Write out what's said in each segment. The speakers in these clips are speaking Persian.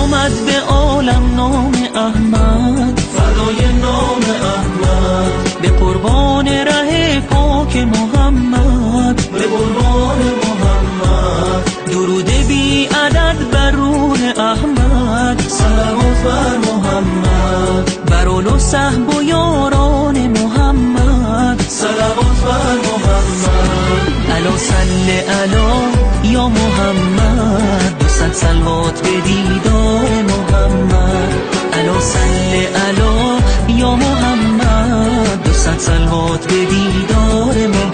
آمد به عالم نام احمد، فدای نام احمد، به قربان ره پاک محمد، به قربان محمد. درود بی عدد بر روح احمد، صلوات بر محمد، بر اول و صحب و یاران محمد، صلوات بر محمد. الا صل علی یا محمد، 200 صلوات به دیدار محمد. الا صل علی یا محمد، 200 صلوات به دیدار محمد.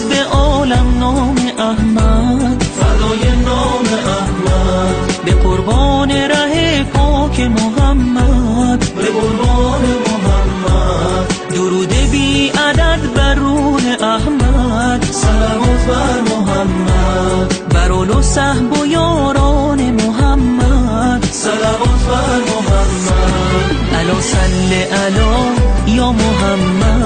به عالم نام احمد، فدای نام احمد، به قربان ره پاک محمد، به قربان محمد. درود بی عدد بر روح احمد، صلوات بر محمد، بر اول و صحب و یاران محمد، صلوات بر محمد. الا صل علی یا محمد،